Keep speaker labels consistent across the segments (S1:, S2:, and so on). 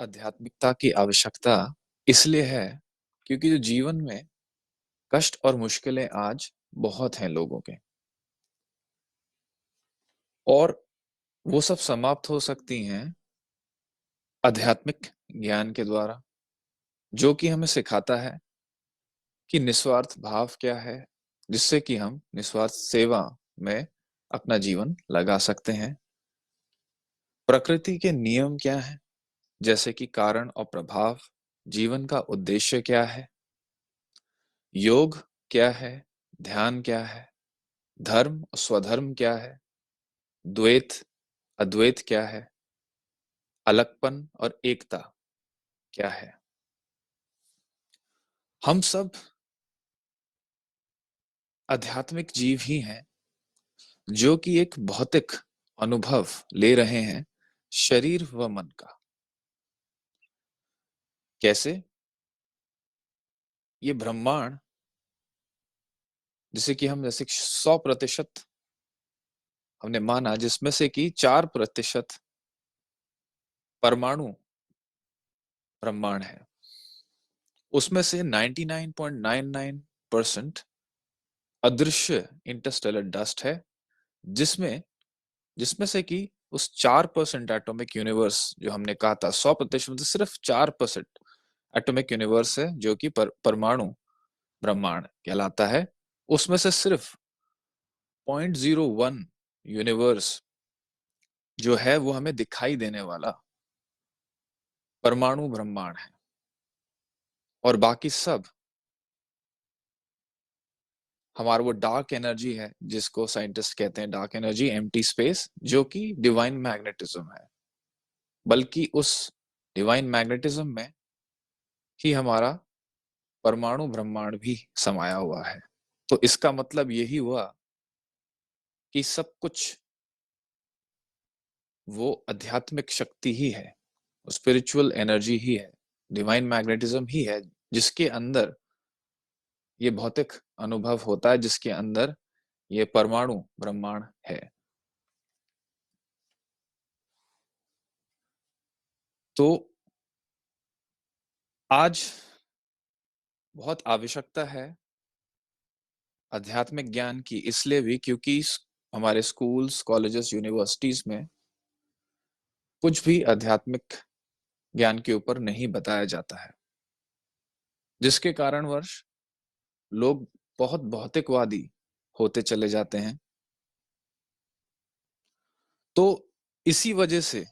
S1: आध्यात्मिकता की आवश्यकता इसलिए है क्योंकि जो जीवन में कष्ट और मुश्किलें आज बहुत हैं लोगों के और वो सब समाप्त हो सकती हैं आध्यात्मिक ज्ञान के द्वारा, जो कि हमें सिखाता है कि निस्वार्थ भाव क्या है, जिससे कि हम निस्वार्थ सेवा में अपना जीवन लगा सकते हैं। प्रकृति के नियम क्या हैं, जैसे कि कारण और प्रभाव, जीवन का उद्देश्य क्या है, योग क्या है, ध्यान क्या है, धर्म और स्वधर्म क्या है, द्वैत अद्वैत क्या है, अलगपन और एकता क्या है। हम सब आध्यात्मिक जीव ही हैं जो कि एक भौतिक अनुभव ले रहे हैं शरीर व मन का। कैसे? ये ब्रह्मांड जिसे कि हम जैसे 100% हमने माना, जिसमें से कि 4% परमाणु ब्रह्मांड है, उसमें से 99.99% अदृश्य इंटरस्टेलर डस्ट है, जिसमें जिसमें से कि उस 4% एटॉमिक यूनिवर्स जो हमने कहा था, 100% में से सिर्फ 4% एटॉमिक यूनिवर्स है जो कि परमाणु ब्रह्मांड कहलाता है। उसमें से सिर्फ 0.01 यूनिवर्स जो है वो हमें दिखाई देने वाला परमाणु ब्रह्मांड है, और बाकी सब हमारा वो डार्क एनर्जी है, जिसको साइंटिस्ट कहते हैं डार्क एनर्जी, एम्प्टी स्पेस, जो कि डिवाइन मैग्नेटिज्म है। बल्कि उस डिवाइन मैग्नेटिज्म में ही हमारा परमाणु ब्रह्मांड भी समाया हुआ है। तो इसका मतलब यही हुआ कि सब कुछ वो आध्यात्मिक शक्ति ही है, स्पिरिचुअल एनर्जी ही है, डिवाइन मैग्नेटिज्म ही है, जिसके अंदर ये भौतिक अनुभव होता है, जिसके अंदर ये परमाणु ब्रह्मांड है। तो आज बहुत आवश्यकता है आध्यात्मिक ज्ञान की, इसलिए भी क्योंकि हमारे स्कूल्स, कॉलेजेस, यूनिवर्सिटीज में कुछ भी आध्यात्मिक ज्ञान के ऊपर नहीं बताया जाता है, जिसके कारणवश लोग बहुत भौतिकवादी होते चले जाते हैं। तो इसी वजह से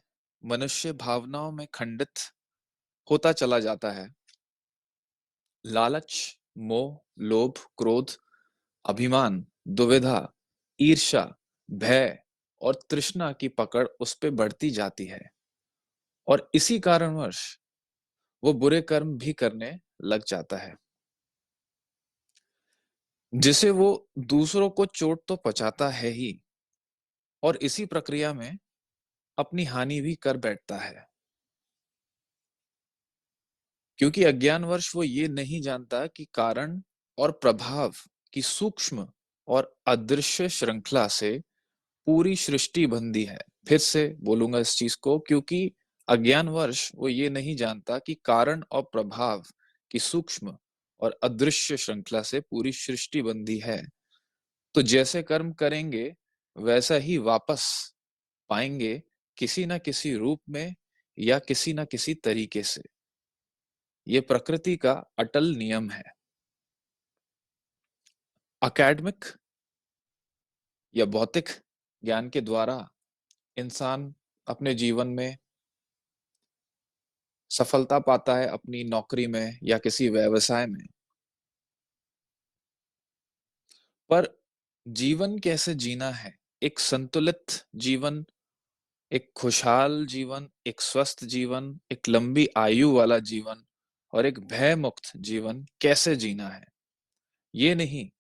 S1: मनुष्य भावनाओं में खंडित होता चला जाता है। लालच, मोह, लोभ, क्रोध, अभिमान, दुविधा, ईर्ष्या, भय और तृष्णा की पकड़ उस पे बढ़ती जाती है, और इसी कारणवश वो बुरे कर्म भी करने लग जाता है, जिसे वो दूसरों को चोट तो पहुंचाता है ही, और इसी प्रक्रिया में अपनी हानि भी कर बैठता है। क्योंकि अज्ञानवश वो ये नहीं जानता कि कारण और प्रभाव की सूक्ष्म और अदृश्य श्रृंखला से पूरी सृष्टि बंधी है। फिर से बोलूंगा इस चीज को, क्योंकि अज्ञानवश वो ये नहीं जानता कि कारण और प्रभाव की सूक्ष्म और अदृश्य श्रृंखला से पूरी सृष्टि बंधी है। तो जैसे कर्म करेंगे वैसा ही वापस पाएंगे, किसी ना किसी रूप में या किसी ना किसी तरीके से। ये प्रकृति का अटल नियम है। अकेडमिक या भौतिक ज्ञान के द्वारा इंसान अपने जीवन में सफलता पाता है, अपनी नौकरी में या किसी व्यवसाय में। पर जीवन कैसे जीना है, एक संतुलित जीवन, एक खुशहाल जीवन, एक स्वस्थ जीवन, एक लंबी आयु वाला जीवन और एक भय मुक्त जीवन कैसे जीना है, ये नहीं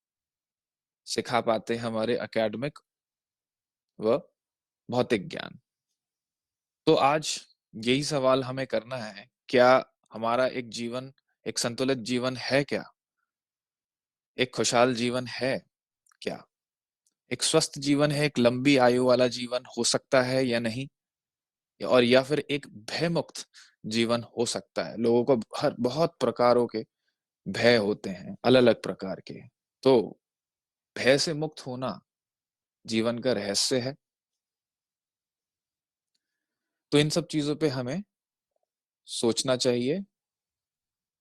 S1: सिखा पाते हमारे एकेडमिक व भौतिक ज्ञान। तो आज यही सवाल हमें करना है, क्या हमारा एक जीवन एक संतुलित जीवन है क्या? एक खुशहाल जीवन है क्या? एक स्वस्थ जीवन है, एक लंबी आयु वाला जीवन हो सकता है या नहीं? और या फिर एक भय मुक्त जीवन हो सकता है। लोगों को हर बहुत प्रकारों के भय होते हैं, अलग-अलग प्रकार के। तो भय से मुक्त होना जीवन का रहस्य है। तो इन सब चीज़ों पे हमें सोचना चाहिए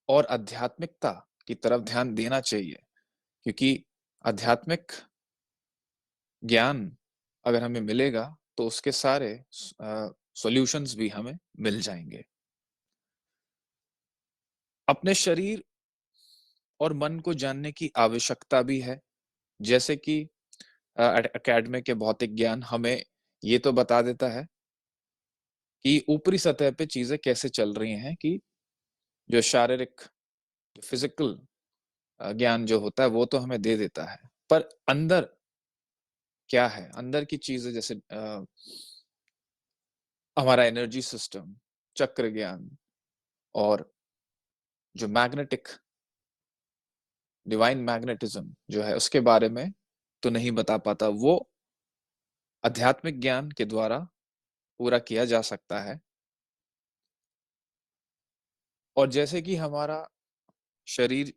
S1: और आध्यात्मिकता की तरफ ध्यान देना चाहिए, क्योंकि आध्यात्मिक ज्ञान अगर हमें मिलेगा, तो उसके सारे सॉल्यूशंस भी हमें मिल जाएँगे। अपने शरीर और मन को जानने की आवश्यकता भी है। जैसे कि एकेडमिक या भौतिक ज्ञान हमें ये तो बता देता है कि ऊपरी सतह पे चीज़ें कैसे चल रही हैं, कि जो शारीरिक, फिज़िकल ज्ञान जो होता है वो तो हमें दे देता है। पर अंदर क्या है? अंदर की चीज़ें जैसे हमारा एनर्जी सिस्टम, चक्र ज्ञान और जो डिवाइन मैग्नेटिज़्म जो है उसके बारे में तो नहीं बता पाता। वो आध्यात्मिक ज्ञान के द्वारा पूरा किया जा सकता है। और जैसे कि हमारा शरीर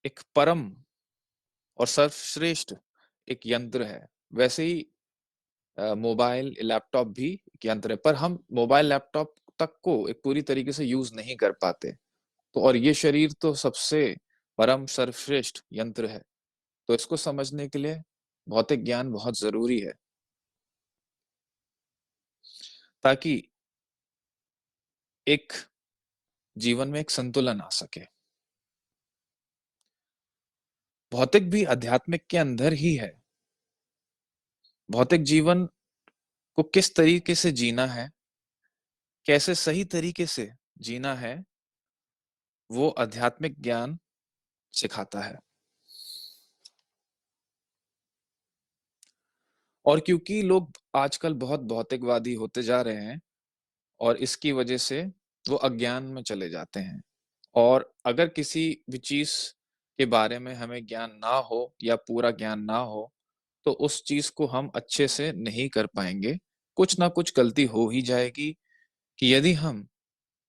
S1: एक परम और सर्वश्रेष्ठ एक यंत्र है, वैसे ही मोबाइल, लैपटॉप भी एक यंत्र है, पर हम मोबाइल, लैपटॉप तक को एक पूरी तरीके से यूज़ नहीं कर पाते। तो और ये शरीर तो सबसे परम सर्वश्रेष्ठ यंत्र है। तो इसको समझने के लिए भौतिक ज्ञान बहुत ज़रूरी है, ताकि एक जीवन में एक संतुलन आ सके। भौतिक भी आध्यात्मिक के अंदर ही है। भौतिक जीवन को किस तरीके से जीना है, कैसे सही तरीके से जीना है, वो आध्यात्मिक ज्ञान सिखाता है। और क्योंकि लोग आजकल बहुत भौतिकवादी होते जा रहे हैं और इसकी वजह से वो अज्ञान में चले जाते हैं। और अगर किसी भी चीज़ के बारे में हमें ज्ञान ना हो या पूरा ज्ञान ना हो, तो उस चीज़ को हम अच्छे से नहीं कर पाएँगे। कुछ ना कुछ गलती हो ही जाएगी, कि यदि हम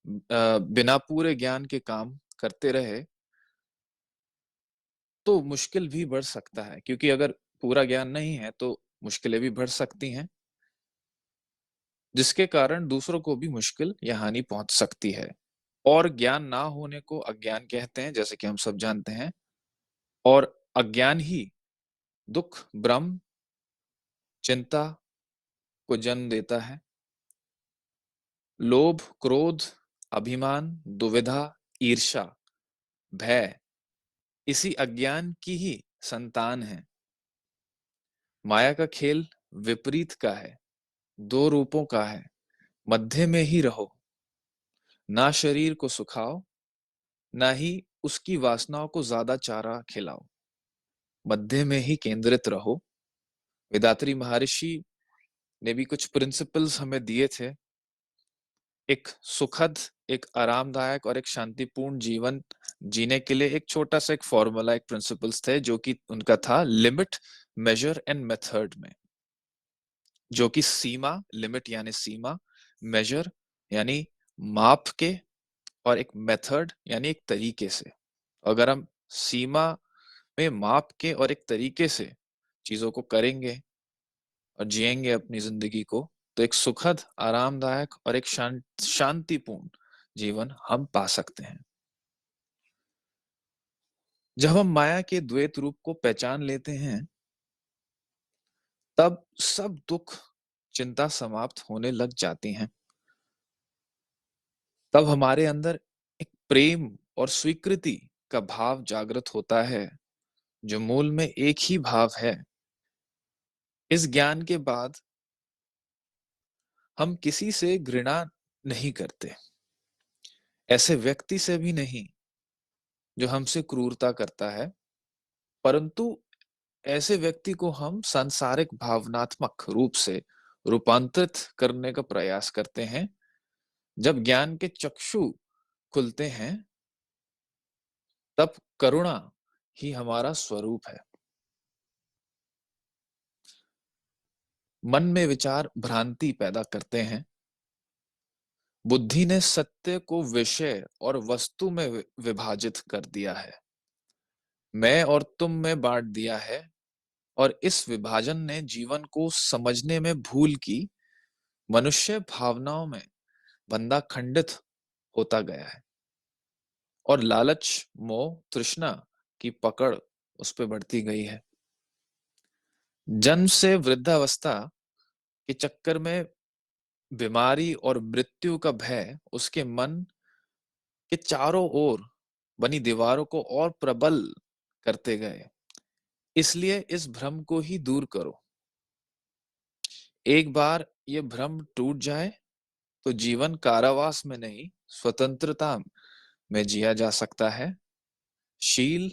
S1: बिना पूरे ज्ञान के काम करते रहे, तो मुश्किल भी बढ़ सकता है, क्योंकि अगर पूरा ज्ञान नहीं है, तो मुश्किलें भी बढ़ सकती हैं, जिसके कारण दूसरों को भी मुश्किल या हानि पहुँच सकती है। और ज्ञान ना होने को अज्ञान कहते हैं, जैसे कि हम सब जानते हैं। और अज्ञान ही दुःख, भ्रम, चिंता को जन्म देता है। लोभ, क्रोध, अभिमान, दुविधा, ईर्ष्या, भय इसी अज्ञान की ही संतान है। माया का खेल विपरीत का है, दो रूपों का है। मध्य में ही रहो, ना शरीर को सुखाओ, ना ही उसकी वासनाओं को ज्यादा चारा खिलाओ। मध्य में ही केंद्रित रहो। वेदात्री महर्षि ने भी कुछ प्रिंसिपल्स हमें दिए थे। एक सुखद, एक आरामदायक और एक शांतिपूर्ण जीवन जीने के लिए एक छोटा सा एक फॉर्मूला, एक प्रिंसिपल्स थे, जो कि उनका था लिमिट, मेजर एंड मेथड में। जो कि सीमा, लिमिट यानी सीमा, मेजर यानी माप के, और एक मेथड यानी एक तरीके से। अगर हम सीमा में, माप के और एक तरीके से चीजों को करेंगे और जिएंगे अपनी जिंदगी को, तो एक सुखद, आरामदायक और एक शांतिपूर्ण जीवन हम पा सकते हैं। जब हम माया के द्वैत रूप को पहचान लेते हैं, तब सब दुख, चिंता समाप्त होने लग जाती हैं। तब हमारे अंदर एक प्रेम और स्वीकृति का भाव जागृत होता है, जो मूल में एक ही भाव है। इस ज्ञान के बाद हम किसी से घृणा नहीं करते, ऐसे व्यक्ति से भी नहीं जो हमसे क्रूरता करता है, परंतु ऐसे व्यक्ति को हम सांसारिक भावनात्मक रूप से रूपांतरित करने का प्रयास करते हैं। जब ज्ञान के चक्षु खुलते हैं, तब करुणा ही हमारा स्वरूप है। मन में विचार भ्रांति पैदा करते हैं, बुद्धि ने सत्य को विषय और वस्तु में विभाजित कर दिया है, मैं और तुम में बांट दिया है, और इस विभाजन ने जीवन को समझने में भूल की, मनुष्य भावनाओं में बंधा खंडित होता गया है, और लालच, मोह, तृष्णा की पकड़ उस पे बढ़ती गई है। जन्म से वृद्धावस्था के चक्कर में बीमारी और मृत्यु का भय उसके मन के चारों ओर बनी दीवारों को और प्रबल करते गए। इसलिए इस भ्रम को ही दूर करो। एक बार ये भ्रम टूट जाए तो जीवन कारावास में नहीं, स्वतंत्रता में जिया जा सकता है, शील,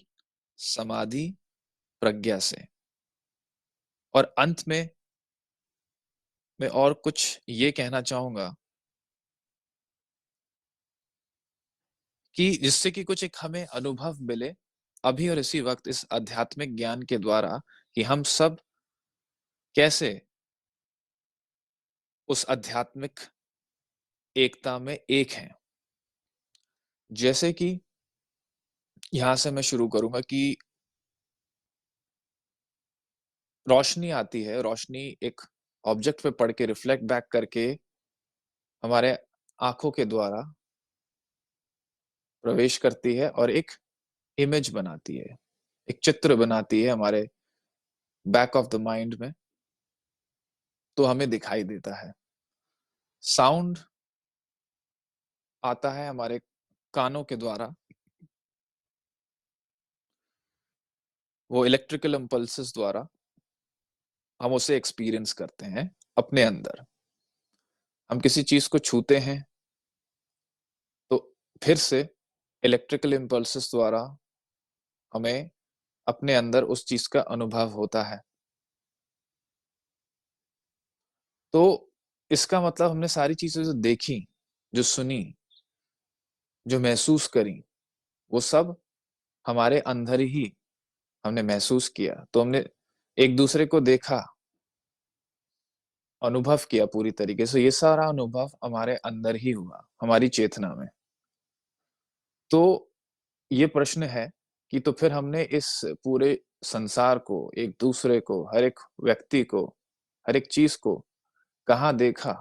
S1: समाधि, प्रज्ञा से। और अंत में मैं और कुछ ये कहना चाहूंगा कि जिससे कि कुछ एक हमें अनुभव मिले अभी और इसी वक्त, इस आध्यात्मिक ज्ञान के द्वारा, कि हम सब कैसे उस आध्यात्मिक एकता में एक हैं। जैसे कि यहां से मैं शुरू करूंगा कि रोशनी आती है, रोशनी एक ऑब्जेक्ट पे पड़ के रिफ्लेक्ट बैक करके हमारे आंखों के द्वारा प्रवेश करती है और एक इमेज बनाती है, एक चित्र बनाती है हमारे बैक ऑफ द माइंड में, तो हमें दिखाई देता है। साउंड आता है हमारे कानों के द्वारा, वो इलेक्ट्रिकल इम्पल्सेस द्वारा हम उसे एक्सपीरियंस करते हैं अपने अंदर। हम किसी चीज को छूते हैं तो फिर से इलेक्ट्रिकल इम्पल्सेस द्वारा हमें अपने अंदर उस चीज का अनुभव होता है। तो इसका मतलब हमने सारी चीजें जो देखी, जो सुनी, जो महसूस करी, वो सब हमारे अंदर ही हमने महसूस किया। तो हमने एक दूसरे को देखा, अनुभव किया पूरी तरीके से, ये सारा अनुभव हमारे अंदर ही हुआ, हमारी चेतना में। तो ये प्रश्न है कि तो फिर हमने इस पूरे संसार को, एक दूसरे को, हर एक व्यक्ति को, हर एक चीज को कहाँ देखा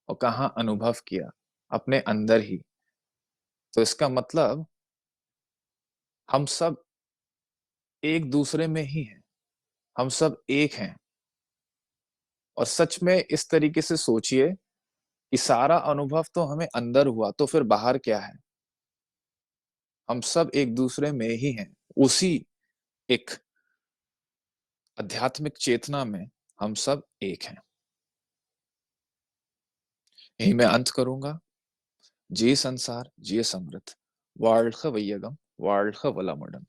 S1: और कहाँ अनुभव किया? अपने अंदर ही। तो इसका मतलब हम सब एक दूसरे में ही हैं, हम सब एक हैं। और सच में इस तरीके से सोचिए कि सारा अनुभव तो हमें अंदर हुआ, तो फिर बाहर क्या है? हम सब एक दूसरे में ही हैं, उसी एक आध्यात्मिक चेतना में हम सब एक हैं। यही मैं अंत करूंगा। जय संसार, जय समृद्ध, வாழ்க வையகம், வாழ்க வளமுடன்।